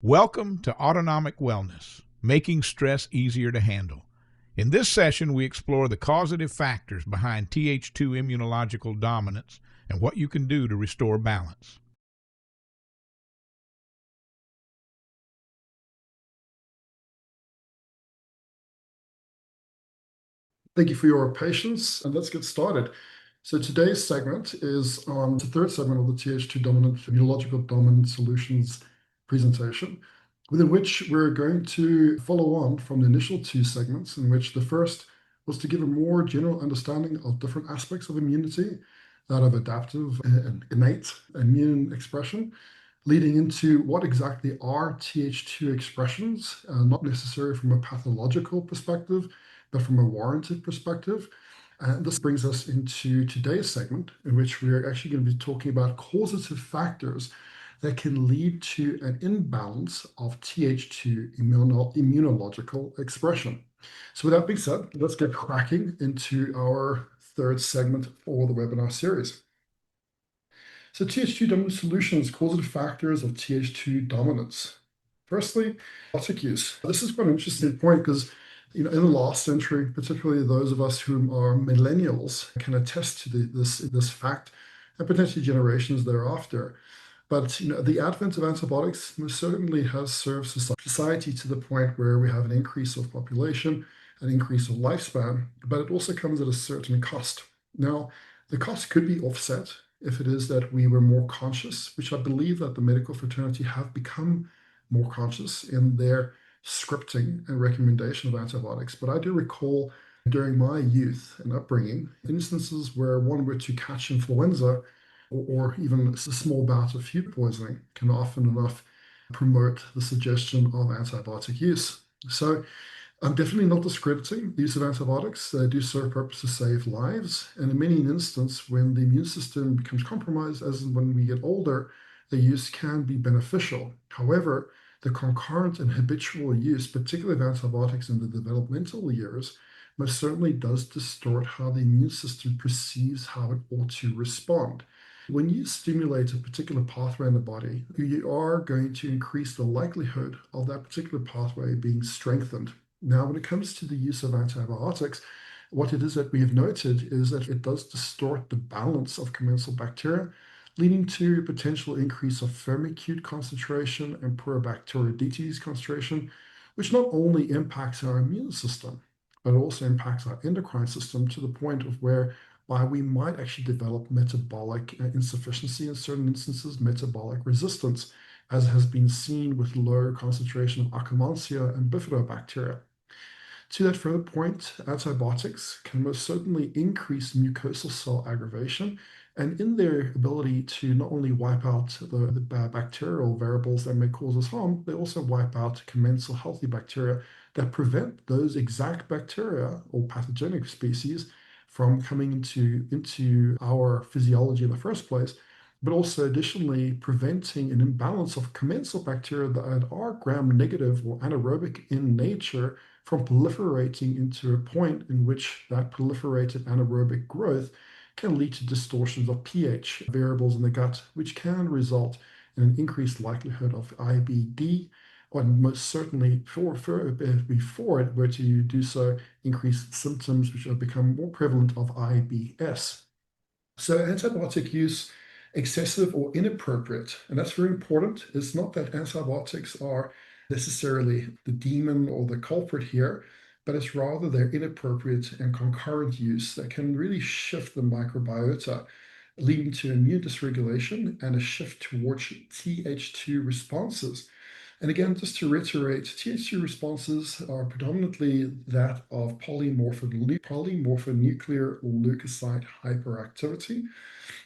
Welcome to Autonomic Wellness, making stress easier to handle. In this session, we explore the causative factors behind Th2 immunological dominance and what you can do to restore balance. Thank you for your patience, and let's get started. So today's segment is on the third segment of the Th2 dominant immunological dominant solutions presentation, within which we're going to follow on from the initial two segments, in which the first was to give a more general understanding of different aspects of immunity, that of adaptive and innate immune expression, leading into what exactly are Th2 expressions, not necessarily from a pathological perspective, but from a warranted perspective. And this brings us into today's segment, in which we are actually going to be talking about causative factors that can lead to an imbalance of Th2 immunological expression. So with that being said, let's get cracking into our third segment for the webinar series. So Th2 dominant solutions, causative factors of Th2 dominance. Firstly, antibiotic use. This is quite an interesting point because in the last century, particularly those of us who are millennials can attest to this fact, and potentially generations thereafter. But the advent of antibiotics most certainly has served society to the point where we have an increase of population, an increase of lifespan, but it also comes at a certain cost. Now, the cost could be offset if it is that we were more conscious, which I believe that the medical fraternity have become more conscious in their scripting and recommendation of antibiotics. But I do recall during my youth and upbringing instances where one were to catch influenza or even a small bout of food poisoning can often enough promote the suggestion of antibiotic use. So I'm definitely not discrediting the use of antibiotics. They do serve a purpose to save lives. And in many instances, when the immune system becomes compromised, as in when we get older, the use can be beneficial. However, the concurrent and habitual use, particularly of antibiotics in the developmental years, most certainly does distort how the immune system perceives how it ought to respond. When you stimulate a particular pathway in the body, you are going to increase the likelihood of that particular pathway being strengthened. Now, when it comes to the use of antibiotics, what it is that we have noted is that it does distort the balance of commensal bacteria, leading to a potential increase of firmicute concentration and Purobacteria concentration, which not only impacts our immune system, but also impacts our endocrine system to the point of why we might actually develop metabolic insufficiency in certain instances, metabolic resistance, as has been seen with low concentration of Akkermansia and Bifidobacteria. To that further point, antibiotics can most certainly increase mucosal cell aggravation, and in their ability to not only wipe out the bacterial variables that may cause us harm, they also wipe out commensal healthy bacteria that prevent those exact bacteria or pathogenic species from coming into our physiology in the first place, but also additionally preventing an imbalance of commensal bacteria that are gram-negative or anaerobic in nature from proliferating into a point in which that proliferated anaerobic growth can lead to distortions of pH variables in the gut, which can result in an increased likelihood of IBD, or most certainly before it were to do so, increased symptoms which have become more prevalent of IBS. So antibiotic use, excessive or inappropriate, and that's very important. It's not that antibiotics are necessarily the demon or the culprit here, but it's rather their inappropriate and concurrent use that can really shift the microbiota, leading to immune dysregulation and a shift towards Th2 responses. And again, just to reiterate, Th2 responses are predominantly that of polymorphonuclear leukocyte hyperactivity.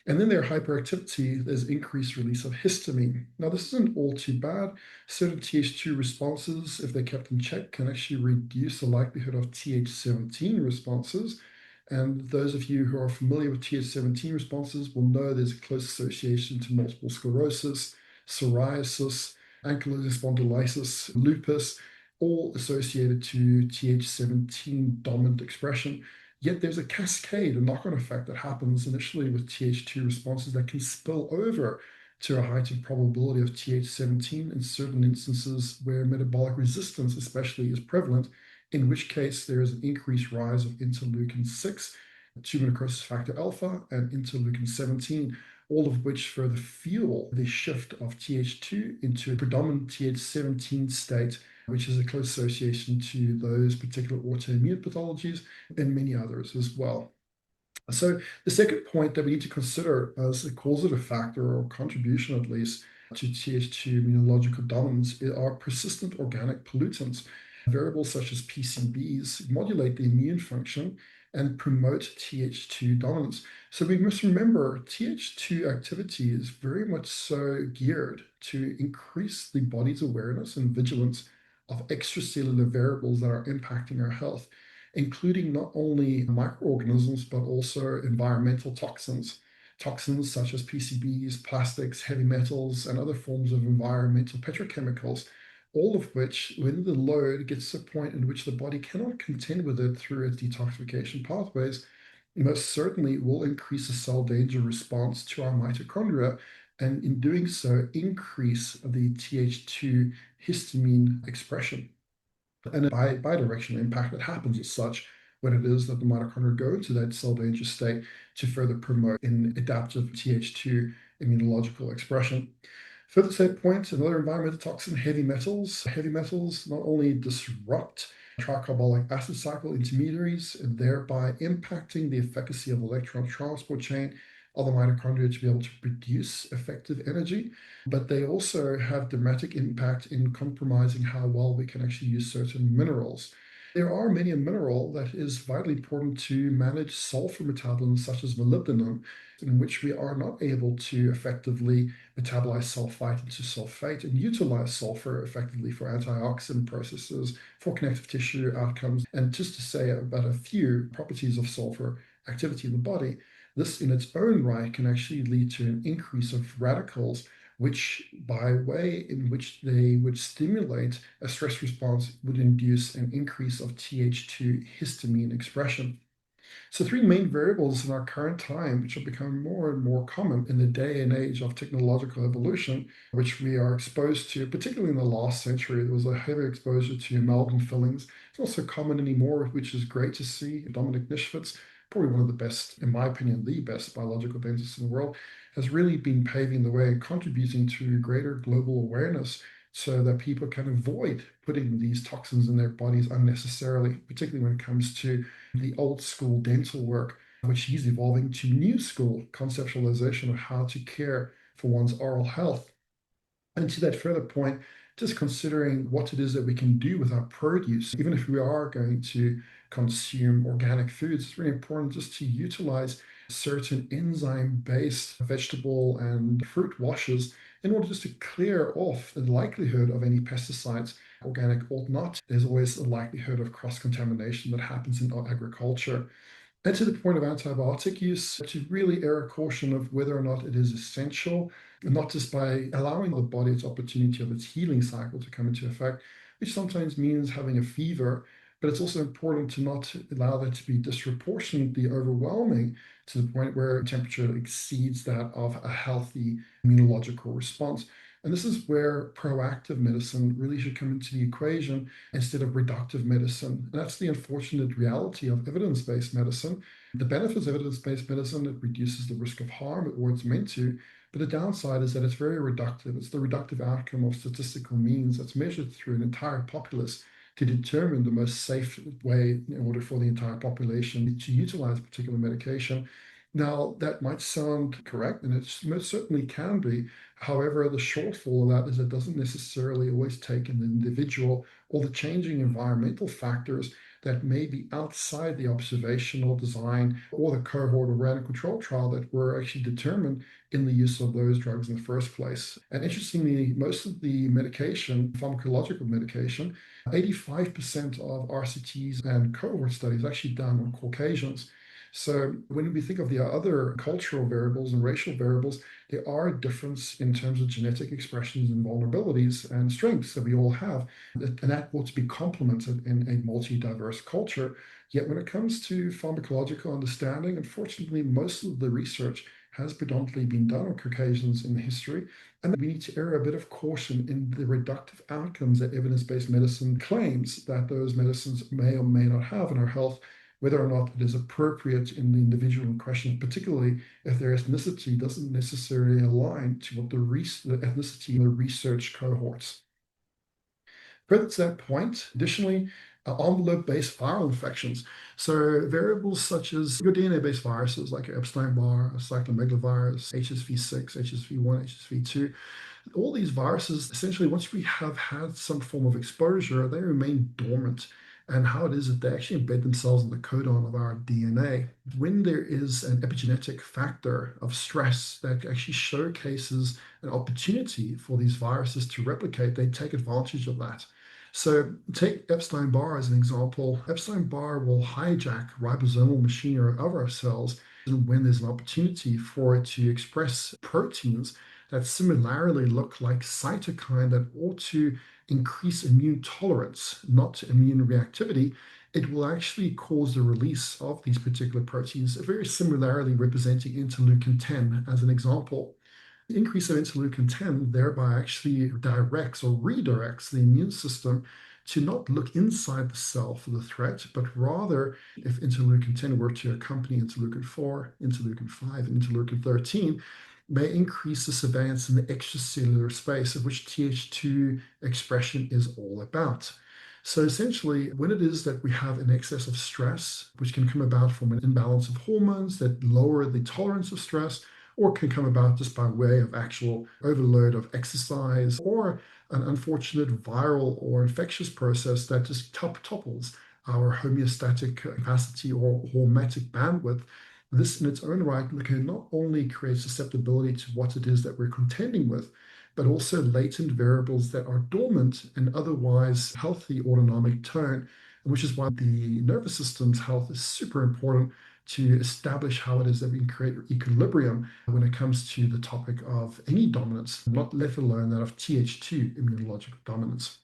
And in their hyperactivity, there's increased release of histamine. Now, this isn't all too bad. Certain Th2 responses, if they're kept in check, can actually reduce the likelihood of Th17 responses. And those of you who are familiar with Th17 responses will know there's a close association to multiple sclerosis, psoriasis, ankylosing spondylitis, lupus, all associated to Th17 dominant expression. Yet there's a cascade, a knock-on effect that happens initially with Th2 responses that can spill over to a heightened probability of Th17 in certain instances where metabolic resistance especially is prevalent, in which case there is an increased rise of interleukin 6, tumor necrosis factor alpha, and interleukin 17, all of which further fuel the shift of Th2 into a predominant Th17 state, which is a close association to those particular autoimmune pathologies and many others as well. So the second point that we need to consider as a causative factor or contribution at least to Th2 immunological dominance are persistent organic pollutants. Variables such as PCBs modulate the immune function and promote Th2 dominance. So we must remember Th2 activity is very much so geared to increase the body's awareness and vigilance of extracellular variables that are impacting our health, including not only microorganisms, but also environmental toxins. Toxins such as PCBs, plastics, heavy metals, and other forms of environmental petrochemicals, all of which, when the load gets to a point in which the body cannot contend with it through its detoxification pathways, most certainly will increase the cell danger response to our mitochondria, and in doing so, increase the Th2 histamine expression. And a bidirectional impact that happens as such when it is that the mitochondria go into that cell danger state to further promote an adaptive Th2 immunological expression. Further to that point, another environmental toxin, heavy metals. Heavy metals not only disrupt tricarbolic acid cycle intermediaries, and thereby impacting the efficacy of electron transport chain of the mitochondria to be able to produce effective energy, but they also have dramatic impact in compromising how well we can actually use certain minerals. There are many a mineral that is vitally important to manage sulfur metabolism, such as molybdenum, in which we are not able to effectively metabolize sulfite into sulfate and utilize sulfur effectively for antioxidant processes, for connective tissue outcomes. And just to say about a few properties of sulfur activity in the body, this in its own right can actually lead to an increase of radicals, which by way in which they would stimulate a stress response would induce an increase of Th2 histamine expression. So three main variables in our current time, which are becoming more and more common in the day and age of technological evolution, which we are exposed to, particularly in the last century. There was a heavy exposure to amalgam fillings. It's not so common anymore, which is great to see. Dominic Nishvitz, probably one of the best, in my opinion, the best biological dentists in the world, has really been paving the way and contributing to greater global awareness so that people can avoid putting these toxins in their bodies unnecessarily, particularly when it comes to the old school dental work, which is evolving to new school conceptualization of how to care for one's oral health. And to that further point, just considering what it is that we can do with our produce, even if we are going to consume organic foods, it's really important just to utilize certain enzyme-based vegetable and fruit washes in order just to clear off the likelihood of any pesticides, organic or not. There's always a likelihood of cross-contamination that happens in agriculture. And to the point of antibiotic use, to really err caution of whether or not it is essential, and not just by allowing the body its opportunity of its healing cycle to come into effect, which sometimes means having a fever, but it's also important to not allow that to be disproportionately overwhelming to the point where temperature exceeds that of a healthy immunological response. And this is where proactive medicine really should come into the equation instead of reductive medicine. And that's the unfortunate reality of evidence-based medicine. The benefits of evidence-based medicine, it reduces the risk of harm, or it's meant to, but the downside is that it's very reductive. It's the reductive outcome of statistical means that's measured through an entire populace to determine the most safe way in order for the entire population to utilize a particular medication. Now, that might sound correct, and it most certainly can be. However, the shortfall of that is it doesn't necessarily always take an individual or the changing environmental factors that may be outside the observational design or the cohort or random control trial that were actually determined in the use of those drugs in the first place. And interestingly, most of the medication, pharmacological medication, 85% of RCTs and cohort studies actually done on Caucasians. So when we think of the other cultural variables and racial variables, there are a difference in terms of genetic expressions and vulnerabilities and strengths that we all have. And that ought to be complemented in a multi-diverse culture. Yet when it comes to pharmacological understanding, unfortunately, most of the research has predominantly been done on Caucasians in history, and we need to err a bit of caution in the reductive outcomes that evidence-based medicine claims that those medicines may or may not have in our health, whether or not it is appropriate in the individual in question, particularly if their ethnicity doesn't necessarily align to what the ethnicity in the research cohorts. Further to that point, additionally, envelope-based viral infections. So variables such as your DNA-based viruses like your Epstein-Barr, cytomegalovirus, HSV6, HSV1, HSV2, all these viruses, essentially, once we have had some form of exposure, they remain dormant. And how it is that they actually embed themselves in the codon of our DNA. When there is an epigenetic factor of stress that actually showcases an opportunity for these viruses to replicate, they take advantage of that. So take Epstein-Barr as an example. Epstein-Barr will hijack ribosomal machinery of our cells when there's an opportunity for it to express proteins that similarly look like cytokine that ought to increase immune tolerance, not immune reactivity. It will actually cause the release of these particular proteins, very similarly representing interleukin 10 as an example. The increase of interleukin 10 thereby actually directs or redirects the immune system to not look inside the cell for the threat, but rather, if interleukin 10 were to accompany interleukin 4, interleukin 5, and interleukin 13, may increase the surveillance in the extracellular space of which Th2 expression is all about. So essentially, when it is that we have an excess of stress, which can come about from an imbalance of hormones that lower the tolerance of stress, or can come about just by way of actual overload of exercise, or an unfortunate viral or infectious process that just topples our homeostatic capacity or hormetic bandwidth, this in its own right can not only create susceptibility to what it is that we're contending with, but also latent variables that are dormant and otherwise healthy autonomic tone, which is why the nervous system's health is super important to establish how it is that we can create equilibrium when it comes to the topic of any dominance, not let alone that of Th2 immunological dominance.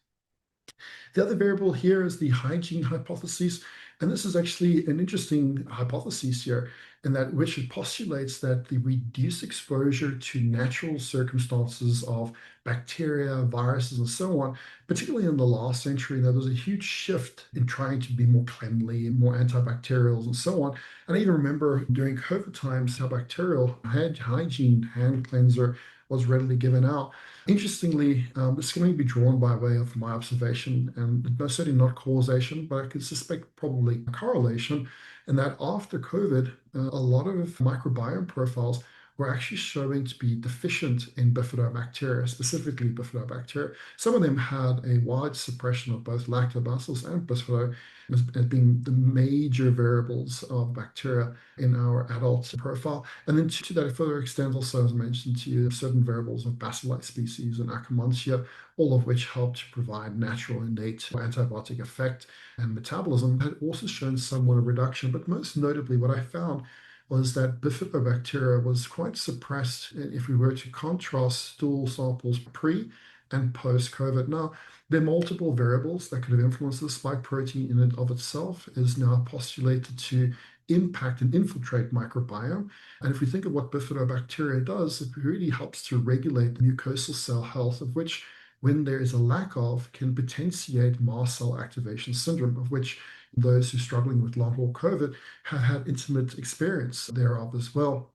The other variable here is the hygiene hypothesis. And this is actually an interesting hypothesis here, in that which it postulates that the reduced exposure to natural circumstances of bacteria, viruses, and so on, particularly in the last century, there was a huge shift in trying to be more cleanly and more antibacterials and so on. And I even remember during COVID times, how bacterial hygiene hand cleanser was readily given out. Interestingly, this can only be drawn by way of my observation, and certainly not causation, but I could suspect probably a correlation in that after COVID, a lot of microbiome profiles were actually showing to be deficient in bifidobacteria, specifically bifidobacteria. Some of them had a wide suppression of both lactobacillus and bifido as being the major variables of bacteria in our adult profile. And then to that further extent, also, as I mentioned to you, certain variables of bacilli species and Akkermansia, all of which help to provide natural innate antibiotic effect and metabolism, had also shown somewhat of reduction. But most notably, what I found was that bifidobacteria was quite suppressed if we were to contrast stool samples pre and post-COVID. Now, there are multiple variables that could have influenced the spike protein in and of itself is now postulated to impact and infiltrate microbiome. And if we think of what bifidobacteria does, it really helps to regulate the mucosal cell health, of which, when there is a lack of, can potentiate mast cell activation syndrome, of which those who are struggling with long haul COVID have had intimate experience thereof as well.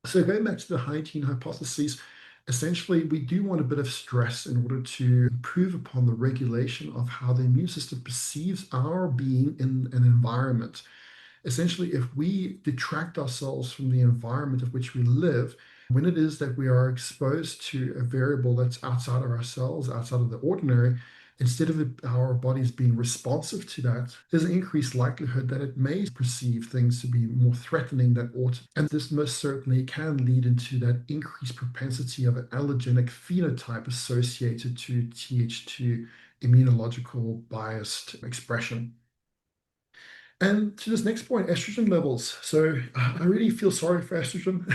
So going back to the hygiene hypotheses, essentially we do want a bit of stress in order to improve upon the regulation of how the immune system perceives our being in an environment. Essentially, if we detract ourselves from the environment of which we live, when it is that we are exposed to a variable that's outside of ourselves, outside of the ordinary, instead of our bodies being responsive to that, there's an increased likelihood that it may perceive things to be more threatening than ought. And this most certainly can lead into that increased propensity of an allergenic phenotype associated to Th2 immunological biased expression. And to this next point, estrogen levels. So I really feel sorry for estrogen.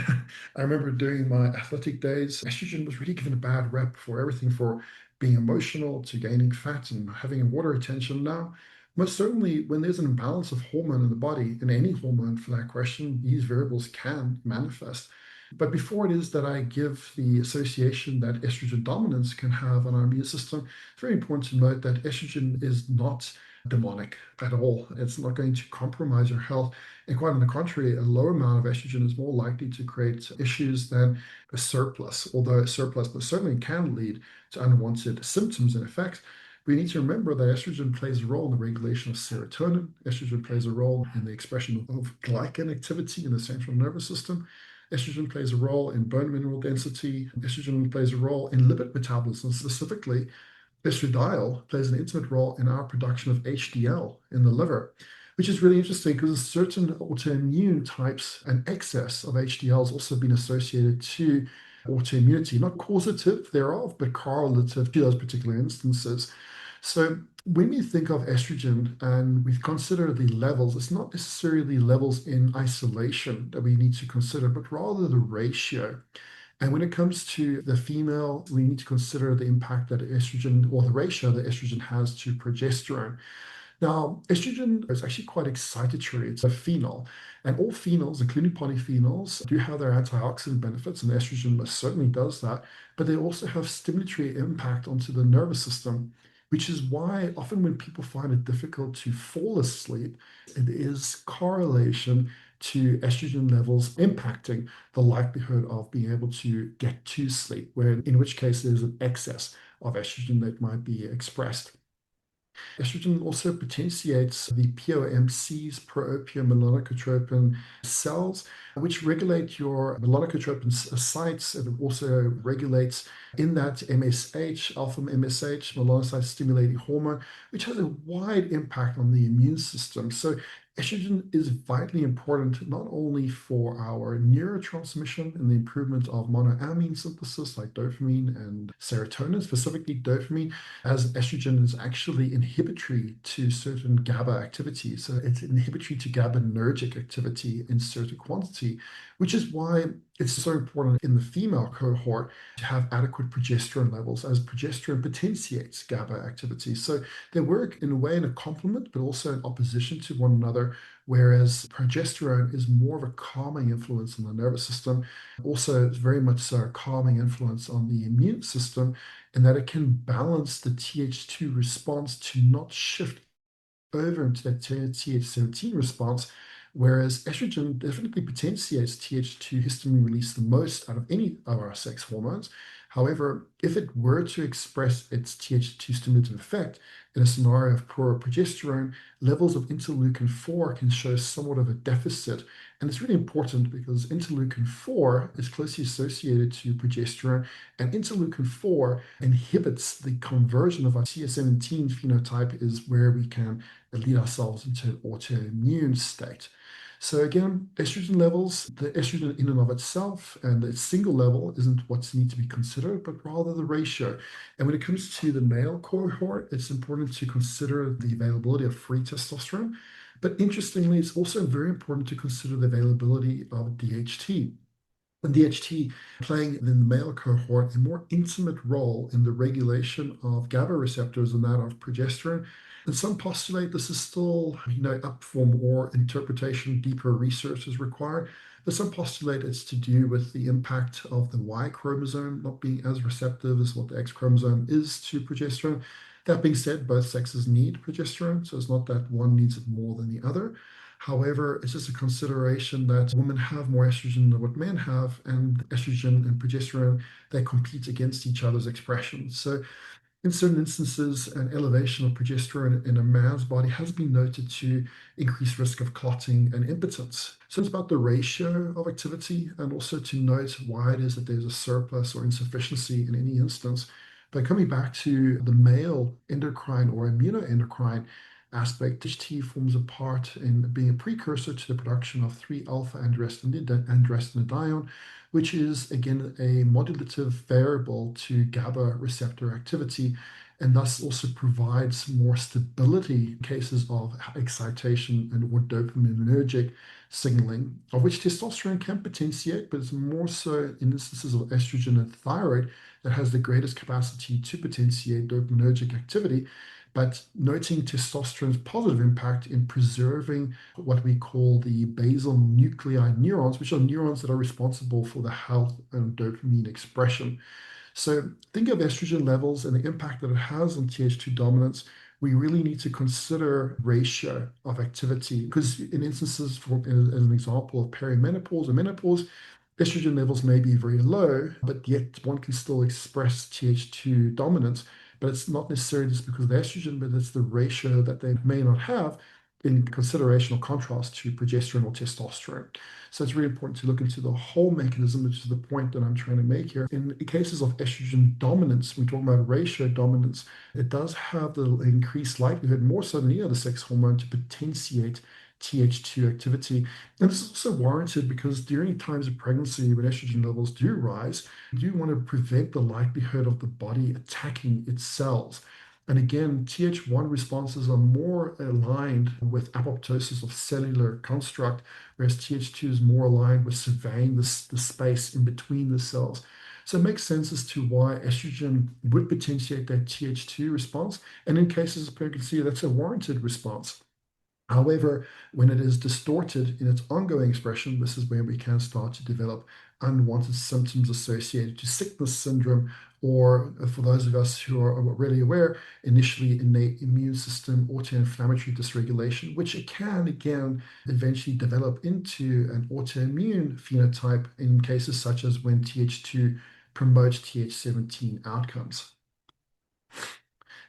I remember during my athletic days, estrogen was really given a bad rep for everything, for being emotional to gaining fat and having water retention. Now, most certainly, when there's an imbalance of hormone in the body, and any hormone for that question, these variables can manifest. But before it is that I give the association that estrogen dominance can have on our immune system, it's very important to note that estrogen is not demonic at all. It's not going to compromise your health. And quite on the contrary, a low amount of estrogen is more likely to create issues than a surplus, although a surplus most certainly can lead to unwanted symptoms and effects. We need to remember that estrogen plays a role in the regulation of serotonin. Estrogen plays a role in the expression of glycan activity in the central nervous system. Estrogen plays a role in bone mineral density. Estrogen plays a role in lipid metabolism. Specifically, estradiol plays an intimate role in our production of HDL in the liver, which is really interesting because certain autoimmune types and excess of HDL has also been associated to autoimmunity, not causative thereof, but correlative to those particular instances. So when we think of estrogen and we consider the levels, it's not necessarily levels in isolation that we need to consider, but rather the ratio. And when it comes to the female, we need to consider the impact that estrogen or the ratio that estrogen has to progesterone. Now, estrogen is actually quite excitatory. It's a phenol, and all phenols, including polyphenols, do have their antioxidant benefits, and estrogen most certainly does that, but they also have stimulatory impact onto the nervous system, which is why often when people find it difficult to fall asleep, it is correlation to estrogen levels impacting the likelihood of being able to get to sleep, where in which case there's an excess of estrogen that might be expressed. Estrogen also potentiates the POMCs, pro-opium melanocortropin cells, which regulate your melanocortropin sites. It also regulates in that MSH, alpha MSH, melanocyte stimulating hormone, which has a wide impact on the immune system. So estrogen is vitally important not only for our neurotransmission and the improvement of monoamine synthesis like dopamine and serotonin, specifically dopamine, as estrogen is actually inhibitory to certain GABA activity. So it's inhibitory to GABAergic activity in certain quantity, which is why it's so important in the female cohort to have adequate progesterone levels, as progesterone potentiates GABA activity. So they work in a way in a complement, but also in opposition to one another, whereas progesterone is more of a calming influence on the nervous system. Also, it's very much so a calming influence on the immune system, in that it can balance the Th2 response to not shift over into that Th17 response, whereas estrogen definitely potentiates Th2 histamine release the most out of any of our sex hormones. However, if it were to express its Th2 stimulative effect in a scenario of poor progesterone, levels of interleukin 4 can show somewhat of a deficit. And it's really important because interleukin 4 is closely associated to progesterone, and interleukin 4 inhibits the conversion of our Th17 phenotype, is where we can lead ourselves into an autoimmune state. So again, estrogen levels, the estrogen in and of itself and its single level isn't what's need to be considered, but rather the ratio. And when it comes to the male cohort, it's important to consider the availability of free testosterone. But interestingly, it's also very important to consider the availability of DHT. And DHT playing in the male cohort a more intimate role in the regulation of GABA receptors than that of progesterone. And some postulate this is still, up for more interpretation, deeper research is required. But some postulate it's to do with the impact of the Y chromosome not being as receptive as what the X chromosome is to progesterone. That being said, both sexes need progesterone, so it's not that one needs it more than the other. However, it's just a consideration that women have more estrogen than what men have, and estrogen and progesterone, they compete against each other's expression. So in certain instances, an elevation of progesterone in a man's body has been noted to increase risk of clotting and impotence. So it's about the ratio of activity, and also to note why it is that there's a surplus or insufficiency in any instance. But coming back to the male endocrine or immunoendocrine aspect, DHT forms a part in being a precursor to the production of 3-alpha androstenedione, which is again a modulative variable to GABA receptor activity, and thus also provides more stability in cases of excitation and or dopaminergic signaling, of which testosterone can potentiate, but it's more so in instances of estrogen and thyroid that has the greatest capacity to potentiate dopaminergic activity. but noting testosterone's positive impact in preserving what we call the basal nuclei neurons, which are neurons that are responsible for the health and dopamine expression. So think of estrogen levels and the impact that it has on Th2 dominance. We really need to consider ratio of activity because in instances, as an example of perimenopause or menopause, estrogen levels may be very low, but yet one can still express Th2 dominance. But it's not necessarily just because of the estrogen, but it's the ratio that they may not have in consideration or contrast to progesterone or testosterone. So it's really important to look into the whole mechanism, which is the point that I'm trying to make here. In cases of estrogen dominance, we talk about ratio dominance, it does have the increased likelihood, more so than any other sex hormone, to potentiate Th2 activity. And this is also warranted because during times of pregnancy, when estrogen levels do rise, you want to prevent the likelihood of the body attacking its cells. And again, Th1 responses are more aligned with apoptosis of cellular construct, whereas Th2 is more aligned with surveying the space in between the cells. So it makes sense as to why estrogen would potentiate that Th2 response. And in cases of pregnancy, that's a warranted response. However, when it is distorted in its ongoing expression, this is where we can start to develop unwanted symptoms associated to sickness syndrome, or for those of us who are already aware, initially innate immune system autoinflammatory dysregulation, which it can again eventually develop into an autoimmune phenotype in cases such as when Th2 promotes Th17 outcomes.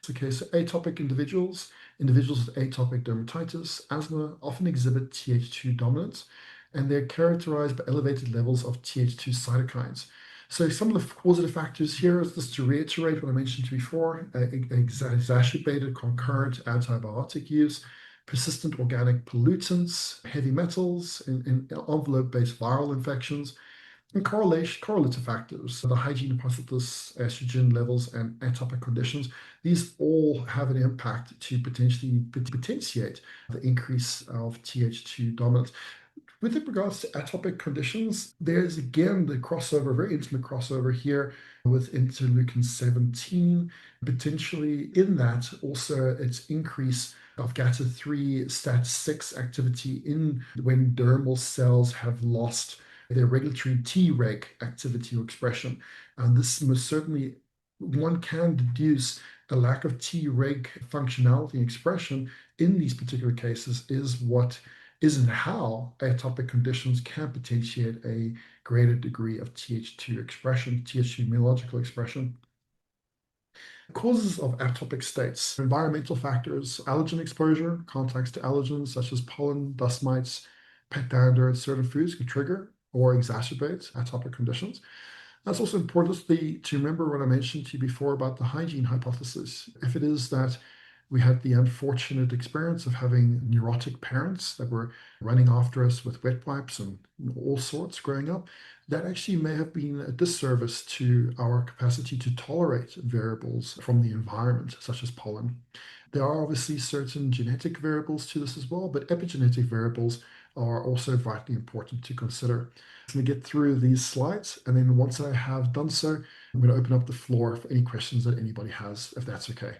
Okay, so atopic individuals with atopic dermatitis, asthma often exhibit Th2 dominance, and they're characterized by elevated levels of Th2 cytokines. So some of the causative factors here is just to reiterate what I mentioned before, exacerbated concurrent antibiotic use, persistent organic pollutants, heavy metals in envelope-based viral infections, and correlative factors, so the hygiene hypothesis, estrogen levels, and atopic conditions, these all have an impact to potentially potentiate the increase of Th2 dominance. With regards to atopic conditions, there's again the crossover, very intimate crossover here with interleukin 17. Potentially in that also its increase of GATA3 STAT6 activity in when dermal cells have lost their regulatory Treg activity or expression. And this most certainly, one can deduce a lack of Treg functionality and expression in these particular cases is what is and how atopic conditions can potentiate a greater degree of Th2 expression, Th2 immunological expression. Causes of atopic states, environmental factors, allergen exposure, contacts to allergens such as pollen, dust mites, pet dander, and certain foods can trigger or exacerbate atopic conditions. That's also important to remember what I mentioned to you before about the hygiene hypothesis. If it is that we had the unfortunate experience of having neurotic parents that were running after us with wet wipes and all sorts growing up, that actually may have been a disservice to our capacity to tolerate variables from the environment, such as pollen. There are obviously certain genetic variables to this as well, but epigenetic variables are also vitally important to consider. I'm going to get through these slides, and then once I have done so, I'm going to open up the floor for any questions that anybody has, if that's okay.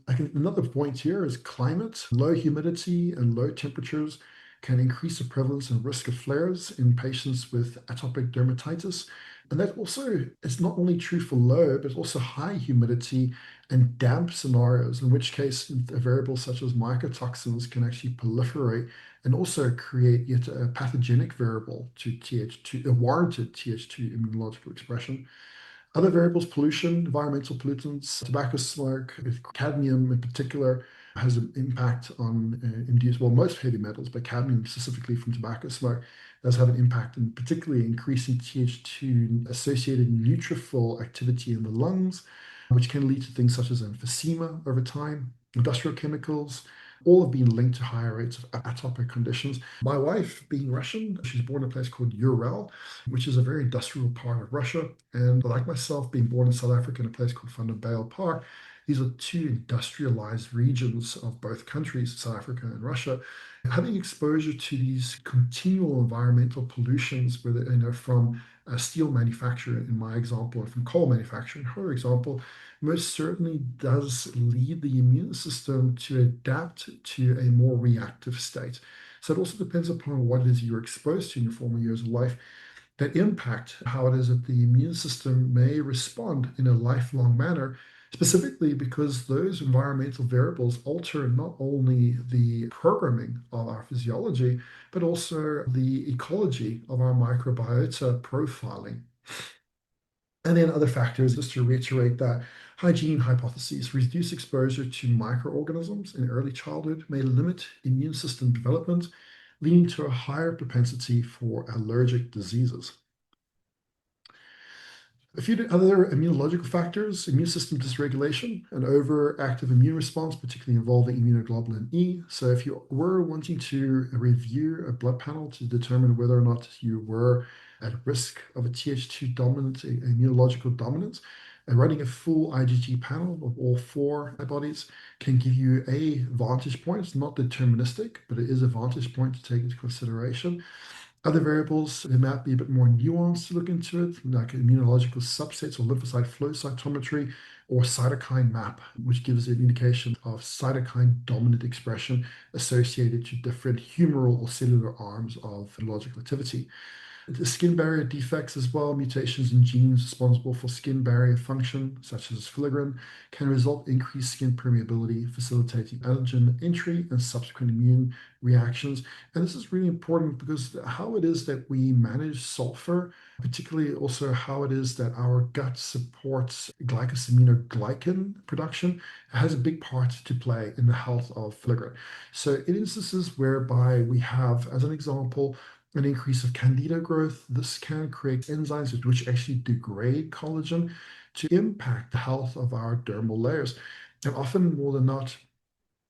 Another point here is climate. Low humidity and low temperatures can increase the prevalence and risk of flares in patients with atopic dermatitis. And that also is not only true for low, but also high humidity and damp scenarios, in which case a variable such as mycotoxins can actually proliferate and also create yet a pathogenic variable to Th2, a warranted Th2 immunological expression. Other variables, pollution, environmental pollutants, tobacco smoke, cadmium in particular has an impact on most heavy metals, but cadmium specifically from tobacco smoke does have an impact in particularly increasing Th2 associated neutrophil activity in the lungs, which can lead to things such as emphysema over time. Industrial chemicals, all have been linked to higher rates of atopic conditions. My wife, being Russian, she's born in a place called Urel, which is a very industrial part of Russia. And like myself, being born in South Africa in a place called Vanderbijl Park, these are two industrialized regions of both countries, South Africa and Russia. Having exposure to these continual environmental pollutions, whether from a steel manufacturer in my example, or from coal manufacturer in her example, most certainly does lead the immune system to adapt to a more reactive state. So it also depends upon what it is you're exposed to in your former years of life that impact how it is that the immune system may respond in a lifelong manner, specifically because those environmental variables alter not only the programming of our physiology, but also the ecology of our microbiota profiling. And then other factors, just to reiterate that hygiene hypotheses, reduce exposure to microorganisms in early childhood may limit immune system development, leading to a higher propensity for allergic diseases. A few other immunological factors, immune system dysregulation, an overactive immune response, particularly involving immunoglobulin E. So if you were wanting to review a blood panel to determine whether or not you were at risk of a Th2 dominant, immunological dominance, and running a full IgG panel of all 4 antibodies can give you a vantage point. It's not deterministic, but it is a vantage point to take into consideration. Other variables, they might be a bit more nuanced to look into it, like immunological subsets or lymphocyte flow cytometry or cytokine map, which gives an indication of cytokine dominant expression associated to different humoral or cellular arms of immunological activity. The skin barrier defects as well, mutations in genes responsible for skin barrier function, such as filaggrin, can result in increased skin permeability, facilitating allergen entry and subsequent immune reactions. And this is really important because how it is that we manage sulfur, particularly also how it is that our gut supports glycosaminoglycan production, has a big part to play in the health of filaggrin. So in instances whereby we have, as an example, an increase of candida growth. This can create enzymes which actually degrade collagen to impact the health of our dermal layers. And often more than not,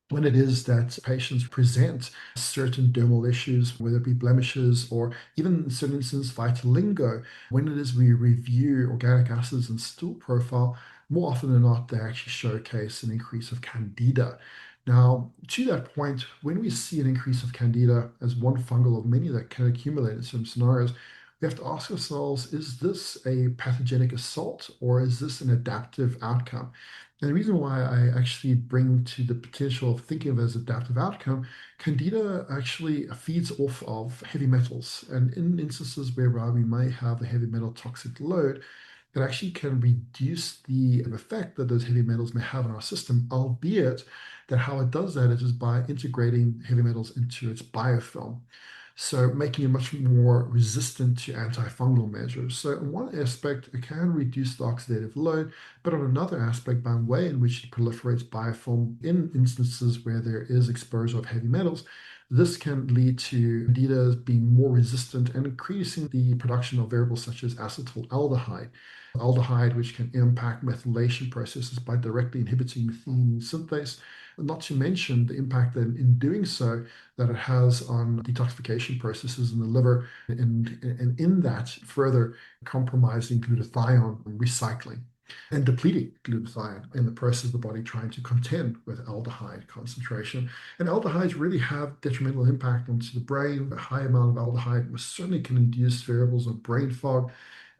when it is that patients present certain dermal issues, whether it be blemishes or even in certain instances vitiligo, when it is we review organic acids and stool profile, more often than not, they actually showcase an increase of candida. Now, to that point, when we see an increase of candida as one fungal of many that can accumulate in some scenarios, we have to ask ourselves, is this a pathogenic assault or is this an adaptive outcome? And the reason why I actually bring to the potential of thinking of it as adaptive outcome, candida actually feeds off of heavy metals. And in instances whereby we may have a heavy metal toxic load, it actually can reduce the effect that those heavy metals may have on our system, albeit that how it does that is by integrating heavy metals into its biofilm. So making it much more resistant to antifungal measures. So in one aspect, it can reduce the oxidative load, but on another aspect, by way in which it proliferates biofilm in instances where there is exposure of heavy metals, this can lead to candida being more resistant and increasing the production of variables such as acetaldehyde. Aldehyde, which can impact methylation processes by directly inhibiting methionine synthase, not to mention the impact that in doing so that it has on detoxification processes in the liver, and in that further compromising glutathione recycling and depleting glutathione in the process of the body trying to contend with aldehyde concentration. And aldehydes really have detrimental impact onto the brain. A high amount of aldehyde most certainly can induce variables of brain fog.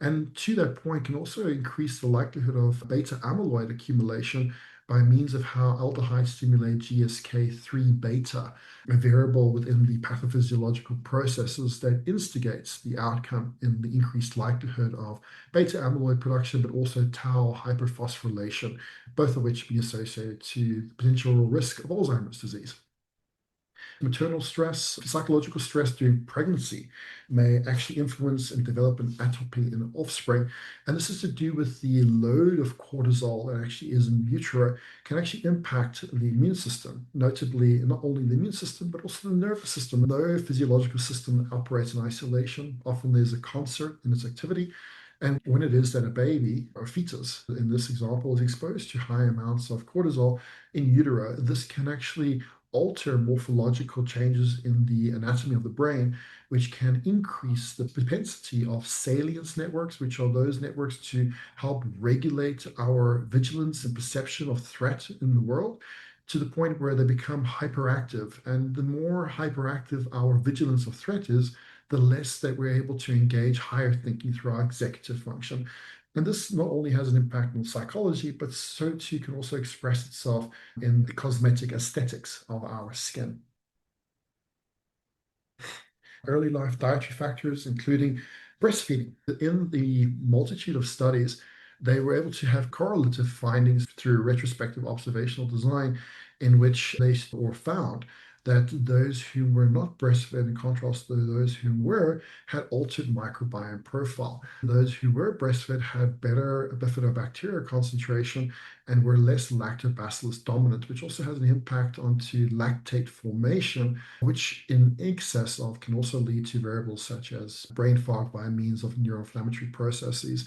And to that point, can also increase the likelihood of beta amyloid accumulation by means of how aldehydes stimulate GSK3 beta, a variable within the pathophysiological processes that instigates the outcome in the increased likelihood of beta amyloid production, but also tau hyperphosphorylation, both of which be associated to the potential risk of Alzheimer's disease. Maternal stress, psychological stress during pregnancy may actually influence and develop an atopy in offspring. And this is to do with the load of cortisol that actually is in utero can actually impact the immune system, notably not only the immune system, but also the nervous system. No physiological system operates in isolation. Often there's a concert in its activity. And when it is that a baby or fetus, in this example, is exposed to high amounts of cortisol in utero, this can actually alter morphological changes in the anatomy of the brain, which can increase the propensity of salience networks, which are those networks to help regulate our vigilance and perception of threat in the world, to the point where they become hyperactive. And the more hyperactive our vigilance of threat is, the less that we're able to engage higher thinking through our executive function. And this not only has an impact on psychology, but so too can also express itself in the cosmetic aesthetics of our skin. Early life dietary factors, including breastfeeding. In the multitude of studies, they were able to have correlative findings through retrospective observational design, in which they found that those who were not breastfed, in contrast to those who were, had altered microbiome profile. Those who were breastfed had better bifidobacteria concentration and were less lactobacillus dominant, which also has an impact onto lactate formation, which in excess of can also lead to variables such as brain fog by means of neuroinflammatory processes.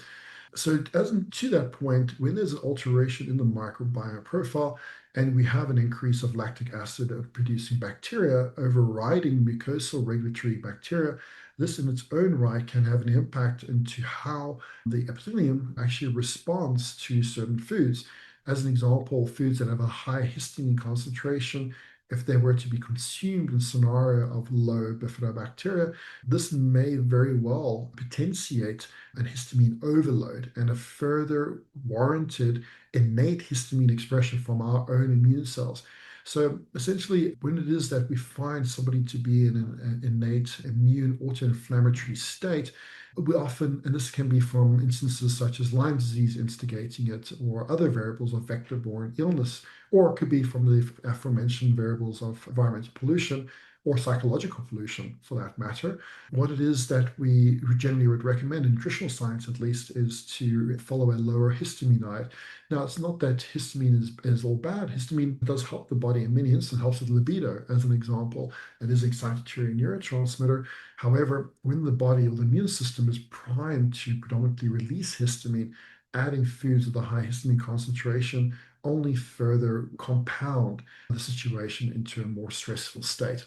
So as to that point, when there's an alteration in the microbiome profile and we have an increase of lactic acid producing bacteria overriding mucosal regulatory bacteria, this in its own right can have an impact into how the epithelium actually responds to certain foods. As an example, foods that have a high histamine concentration, if they were to be consumed in scenario of low bifidobacteria, this may very well potentiate an histamine overload and a further warranted innate histamine expression from our own immune cells. So essentially, when it is that we find somebody to be in an innate immune autoinflammatory state, we often, and this can be from instances such as Lyme disease instigating it, or other variables of vector-borne illness, or it could be from the aforementioned variables of environmental pollution or psychological pollution for that matter. What it is that we generally would recommend, in nutritional science at least, is to follow a lower histamine diet. Now, it's not that histamine is all bad. Histamine does help the body in many instances, helps with libido, as an example. It is an excitatory neurotransmitter. However, when the body or the immune system is primed to predominantly release histamine, adding foods with a high histamine concentration only further compound the situation into a more stressful state.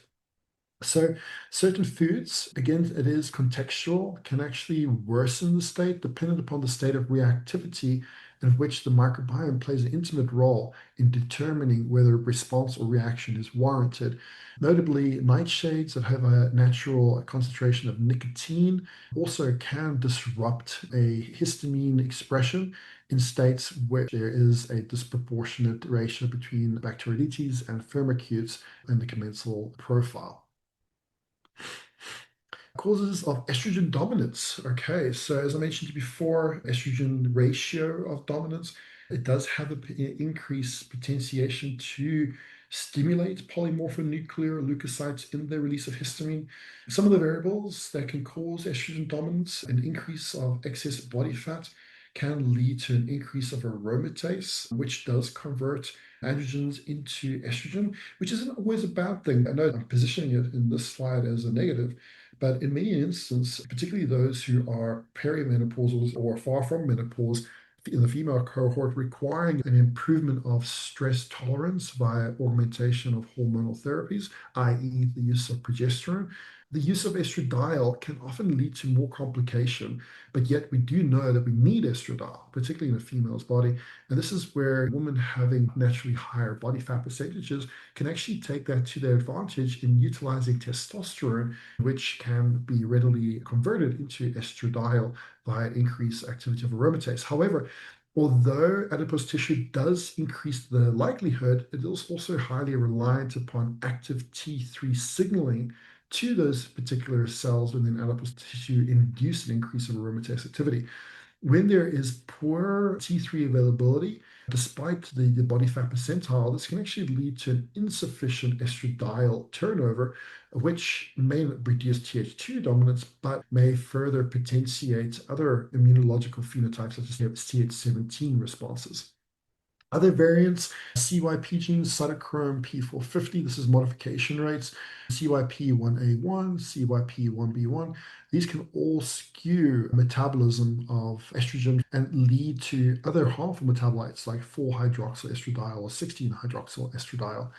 So certain foods, again, it is contextual, can actually worsen the state dependent upon the state of reactivity in which the microbiome plays an intimate role in determining whether response or reaction is warranted. Notably, nightshades that have a natural concentration of nicotine also can disrupt a histamine expression in states where there is a disproportionate ratio between Bacteroidetes and firmicutes in the commensal profile. Causes of estrogen dominance. Okay, so as I mentioned before, estrogen ratio of dominance, it does have an increased potentiation to stimulate polymorphonuclear leukocytes in the release of histamine. Some of the variables that can cause estrogen dominance, an increase of excess body fat, can lead to an increase of aromatase, which does convert androgens into estrogen, which isn't always a bad thing. I know I'm positioning it in this slide as a negative, but in many instances, particularly those who are perimenopausal or far from menopause, in the female cohort, requiring an improvement of stress tolerance via augmentation of hormonal therapies, i.e., the use of progesterone. The use of estradiol can often lead to more complication, but yet we do know that we need estradiol, particularly in a female's body. And this is where women having naturally higher body fat percentages can actually take that to their advantage in utilizing testosterone, which can be readily converted into estradiol via increased activity of aromatase. However, although adipose tissue does increase the likelihood, it is also highly reliant upon active T3 signaling to those particular cells within adipose tissue induce an increase of aromatase activity. When there is poor T3 availability, despite the body fat percentile, this can actually lead to an insufficient estradiol turnover, which may reduce Th2 dominance, but may further potentiate other immunological phenotypes such as Th17 responses. Other variants, CYP genes, cytochrome P450, this is modification rates, CYP1A1, CYP1B1. These can all skew metabolism of estrogen and lead to other harmful metabolites like 4-hydroxyestradiol or 16-hydroxyestradiol.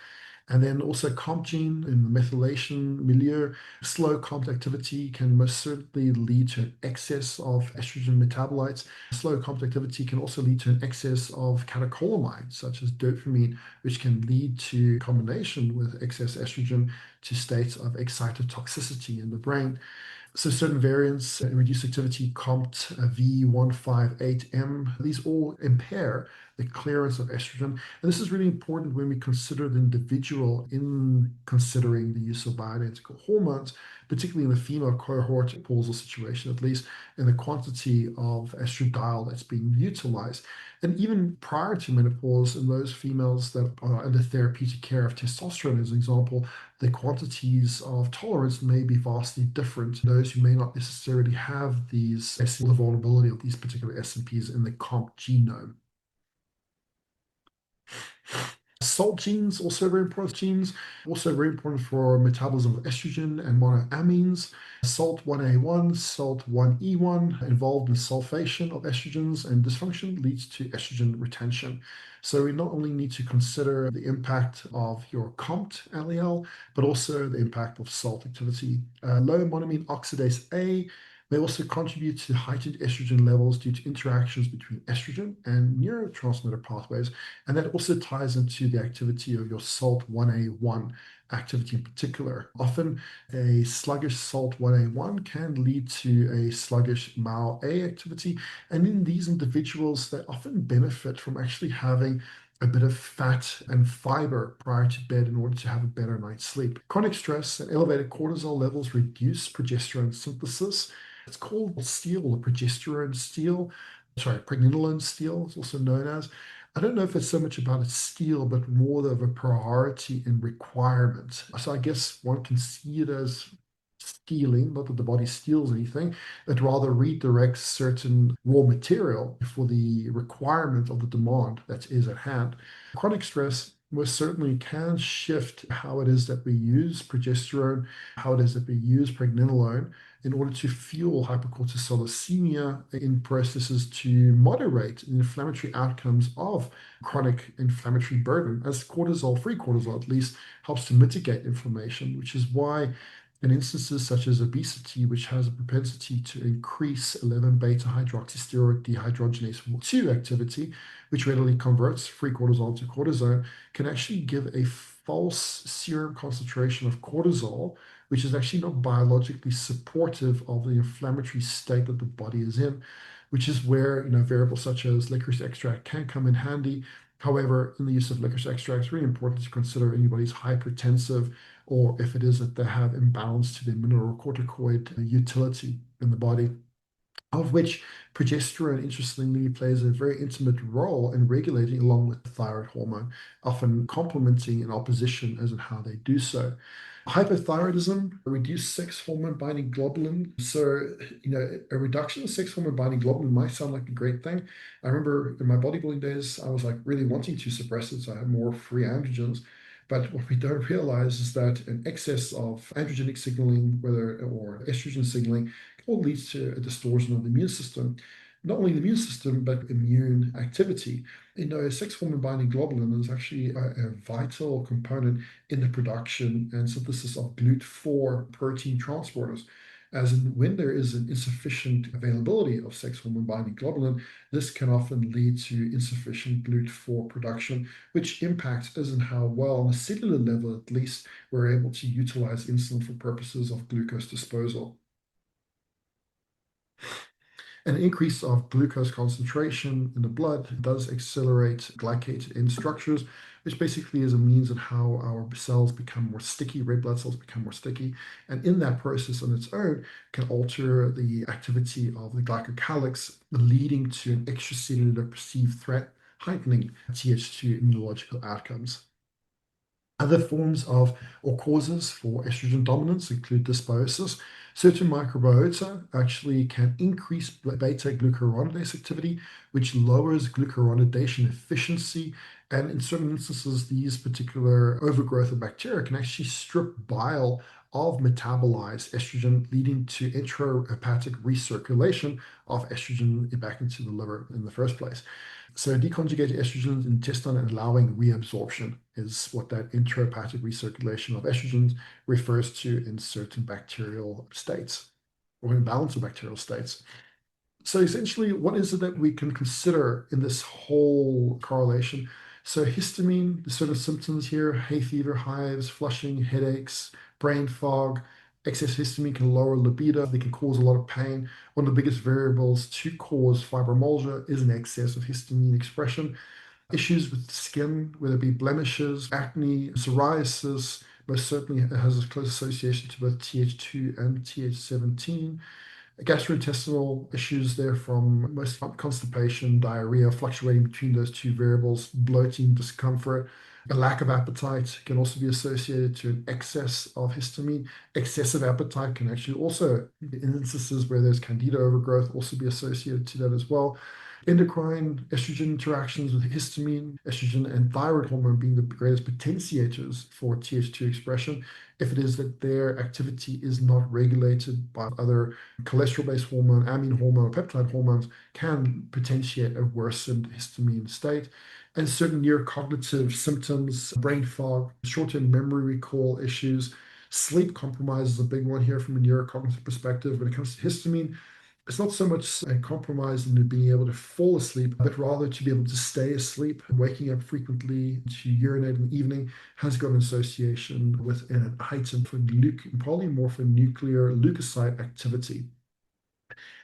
And then also COMT gene in the methylation milieu. Slow COMT activity can most certainly lead to an excess of estrogen metabolites. Slow COMT activity can also lead to an excess of catecholamines, such as dopamine, which can lead to combination with excess estrogen to states of excitotoxicity in the brain. So certain variants reduce activity COMT V158M. These all impair the clearance of estrogen. And this is really important when we consider the individual in considering the use of bioidentical hormones, particularly in the female cohort, menopausal situation at least, and the quantity of estradiol that's being utilized. And even prior to menopause, in those females that are under therapeutic care of testosterone, as an example, the quantities of tolerance may be vastly different to those who may not necessarily have the vulnerability of these particular SNPs in the COMT genome. Salt genes, also very important genes, also very important for metabolism of estrogen and monoamines. Salt 1A1, Salt 1E1, involved in sulfation of estrogens, and dysfunction leads to estrogen retention. So we not only need to consider the impact of your COMT allele, but also the impact of salt activity. Low monoamine oxidase A may also contribute to heightened estrogen levels due to interactions between estrogen and neurotransmitter pathways. And that also ties into the activity of your SALT 1A1 activity in particular. Often a sluggish SALT 1A1 can lead to a sluggish MAO-A activity. And in these individuals, they often benefit from actually having a bit of fat and fiber prior to bed in order to have a better night's sleep. Chronic stress and elevated cortisol levels reduce progesterone synthesis. It's called steal or progesterone steal. Sorry, pregnenolone steal is also known as. I don't know if it's so much about a steal, but more of a priority and requirement. So I guess one can see it as stealing, not that the body steals anything, but rather redirects certain raw material for the requirement of the demand that is at hand. Chronic stress most certainly can shift how it is that we use progesterone, how it is that we use pregnenolone in order to fuel hypercortisolemia in processes to moderate the inflammatory outcomes of chronic inflammatory burden, as cortisol, free cortisol at least, helps to mitigate inflammation, which is why in instances such as obesity, which has a propensity to increase 11-beta hydroxysteroid dehydrogenase 2 activity, which readily converts free cortisol to cortisone, can actually give a false serum concentration of cortisol, which is actually not biologically supportive of the inflammatory state that the body is in, which is where variables such as licorice extract can come in handy. However, in the use of licorice extract, it's really important to consider anybody's hypertensive, or if it is that they have imbalance to the mineralocorticoid utility in the body, of which progesterone, interestingly, plays a very intimate role in regulating along with the thyroid hormone, often complementing in opposition as in how they do so. Hypothyroidism, reduced sex hormone binding globulin. So, a reduction in sex hormone binding globulin might sound like a great thing. I remember in my bodybuilding days, I was like really wanting to suppress it, so I had more free androgens. But what we don't realize is that an excess of androgenic signaling, or estrogen signaling, all leads to a distortion of the immune system. Not only the immune system, but immune activity. Sex hormone binding globulin is actually a vital component in the production and synthesis of GLUT4 protein transporters. As in, when there is an insufficient availability of sex hormone binding globulin, this can often lead to insufficient GLUT4 production, which impacts as in how well, on a cellular level at least, we're able to utilize insulin for purposes of glucose disposal. An increase of glucose concentration in the blood does accelerate glycated end structures, which basically is a means of how our cells become more sticky, red blood cells become more sticky. And in that process on its own can alter the activity of the glycocalyx, leading to an extracellular perceived threat, heightening Th2 immunological outcomes. Other forms of or causes for estrogen dominance include dysbiosis. Certain microbiota actually can increase beta glucuronidase activity, which lowers glucuronidation efficiency. And in certain instances, these particular overgrowth of bacteria can actually strip bile of metabolized estrogen, leading to intrahepatic recirculation of estrogen back into the liver in the first place. So deconjugated estrogens in the intestine and allowing reabsorption is what that intrahepatic recirculation of estrogens refers to in certain bacterial states or imbalance of bacterial states. So essentially, what is it that we can consider in this whole correlation? So histamine, the sort of symptoms here: hay fever, hives, flushing, headaches, brain fog, Excess histamine can lower libido. They can cause a lot of pain. One of the biggest variables to cause fibromyalgia is an excess of histamine expression. Issues with the skin, whether it be blemishes, acne, psoriasis, most certainly has a close association to both Th2 and Th17. Gastrointestinal issues there from most constipation, diarrhea, fluctuating between those two variables, bloating, discomfort. A lack of appetite can also be associated to an excess of histamine. Excessive appetite can actually also, in instances where there's candida overgrowth, also be associated to that as well. Endocrine estrogen interactions with histamine, estrogen and thyroid hormone being the greatest potentiators for Th2 expression. If it is that their activity is not regulated by other cholesterol-based hormone, amine hormone, or peptide hormones, can potentiate a worsened histamine state. And certain neurocognitive symptoms, brain fog, short-term memory recall issues, sleep compromise is a big one here from a neurocognitive perspective. When it comes to histamine, it's not so much a compromise in being able to fall asleep, but rather to be able to stay asleep. Waking up frequently to urinate in the evening has got an association with a heightened polymorphonuclear leukocyte activity.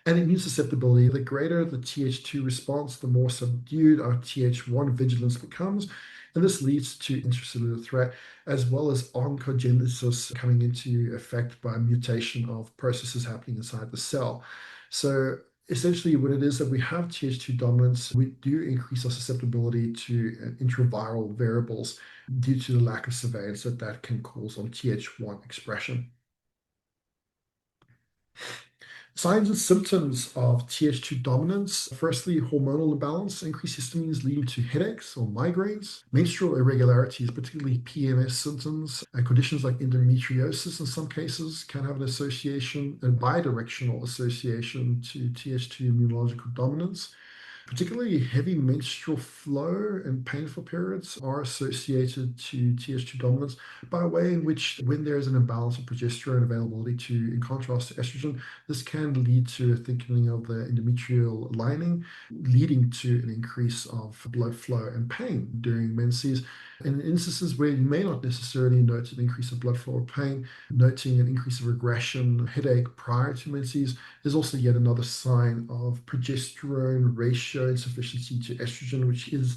And immune susceptibility, the greater the Th2 response, the more subdued our Th1 vigilance becomes. And this leads to intracellular threat as well as oncogenesis coming into effect by mutation of processes happening inside the cell. So essentially what it is that we have Th2 dominance, we do increase our susceptibility to intraviral variables due to the lack of surveillance that can cause on Th1 expression. Signs and symptoms of Th2 dominance. Firstly, hormonal imbalance, increased histamines leading to headaches or migraines, menstrual irregularities, particularly PMS symptoms, and conditions like endometriosis in some cases can have an association, a bidirectional association to Th2 immunological dominance. Particularly heavy menstrual flow and painful periods are associated to Th2 dominance by a way in which when there is an imbalance of progesterone availability in contrast to estrogen, this can lead to a thickening of the endometrial lining, leading to an increase of blood flow and pain during menses. In instances where you may not necessarily note an increase of blood flow or pain, noting an increase of regression, headache prior to menses is also yet another sign of progesterone ratio insufficiency to estrogen, which is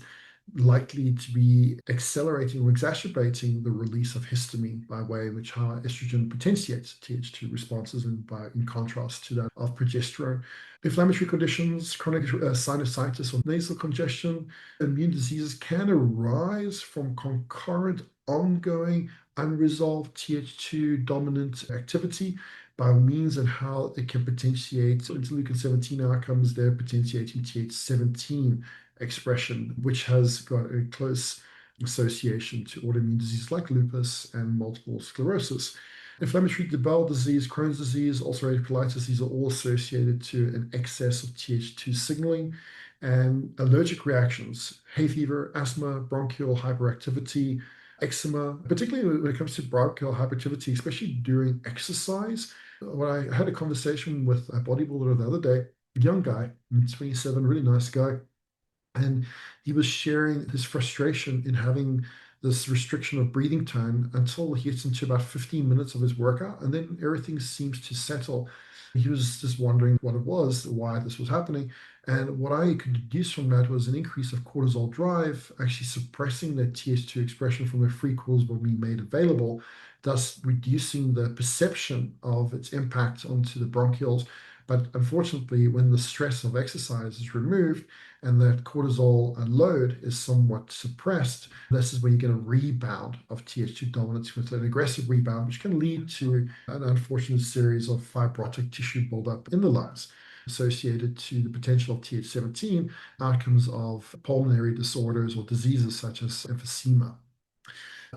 likely to be accelerating or exacerbating the release of histamine by way in which how estrogen potentiates Th2 responses and in contrast to that of progesterone. Inflammatory conditions, chronic sinusitis or nasal congestion, immune diseases can arise from concurrent, ongoing, unresolved Th2 dominant activity by means and how it can potentiate interleukin-17 outcomes there, potentiating Th17 expression, which has got a close association to autoimmune diseases like lupus and multiple sclerosis. Inflammatory bowel disease, Crohn's disease, ulcerative colitis, these are all associated to an excess of Th2 signaling. And allergic reactions, hay fever, asthma, bronchial hyperactivity, eczema, particularly when it comes to bronchial hyperactivity, especially during exercise. When I had a conversation with a bodybuilder the other day, a young guy, 27, really nice guy, and he was sharing his frustration in having this restriction of breathing time until he gets into about 15 minutes of his workout, and then everything seems to settle. He was just wondering what it was, why this was happening. And what I could deduce from that was an increase of cortisol drive, actually suppressing the Th2 expression from the free cortisol being made available, thus reducing the perception of its impact onto the bronchioles. But unfortunately, when the stress of exercise is removed and that cortisol load is somewhat suppressed, this is when you get a rebound of Th2 dominance with an aggressive rebound, which can lead to an unfortunate series of fibrotic tissue buildup in the lungs associated to the potential of Th17 outcomes of pulmonary disorders or diseases such as emphysema.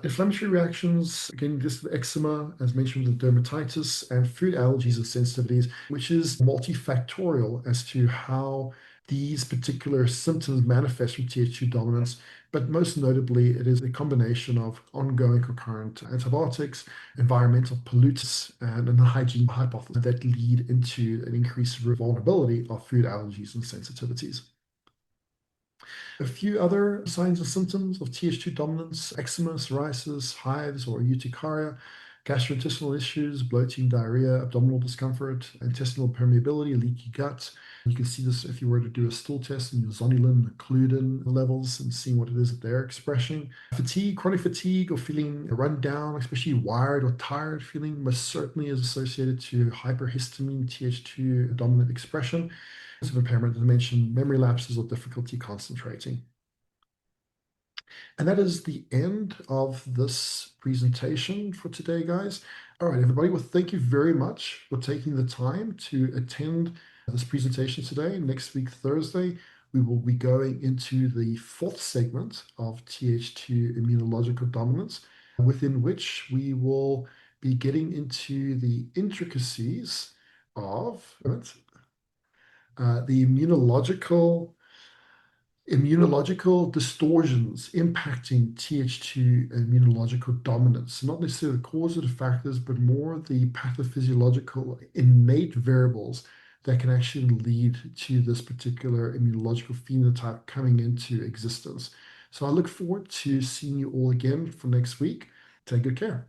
Inflammatory reactions, again, just eczema, as mentioned, with dermatitis and food allergies and sensitivities, which is multifactorial as to how these particular symptoms manifest from Th2 dominance. But most notably, it is a combination of ongoing concurrent antibiotics, environmental pollutants, and a hygiene hypothesis that lead into an increased vulnerability of food allergies and sensitivities. A few other signs and symptoms of Th2 dominance, eczema, psoriasis, hives, or urticaria. gastrointestinal issues, bloating, diarrhea, abdominal discomfort, intestinal permeability, leaky gut. You can see this if you were to do a stool test in your zonulin, occludin levels and seeing what it is that they're expressing. Fatigue, chronic fatigue, or feeling run down, especially wired or tired feeling, most certainly is associated to hyperhistamine Th2 dominant expression. Of impairment, as I mentioned, memory lapses or difficulty concentrating. And that is the end of this presentation for today, guys. All right, everybody. Well, thank you very much for taking the time to attend this presentation today. Next week, Thursday, we will be going into the fourth segment of Th2 immunological dominance, within which we will be getting into the intricacies of the immunological distortions impacting Th2 immunological dominance. Not necessarily the causative factors, but more the pathophysiological innate variables that can actually lead to this particular immunological phenotype coming into existence. So I look forward to seeing you all again for next week. Take good care.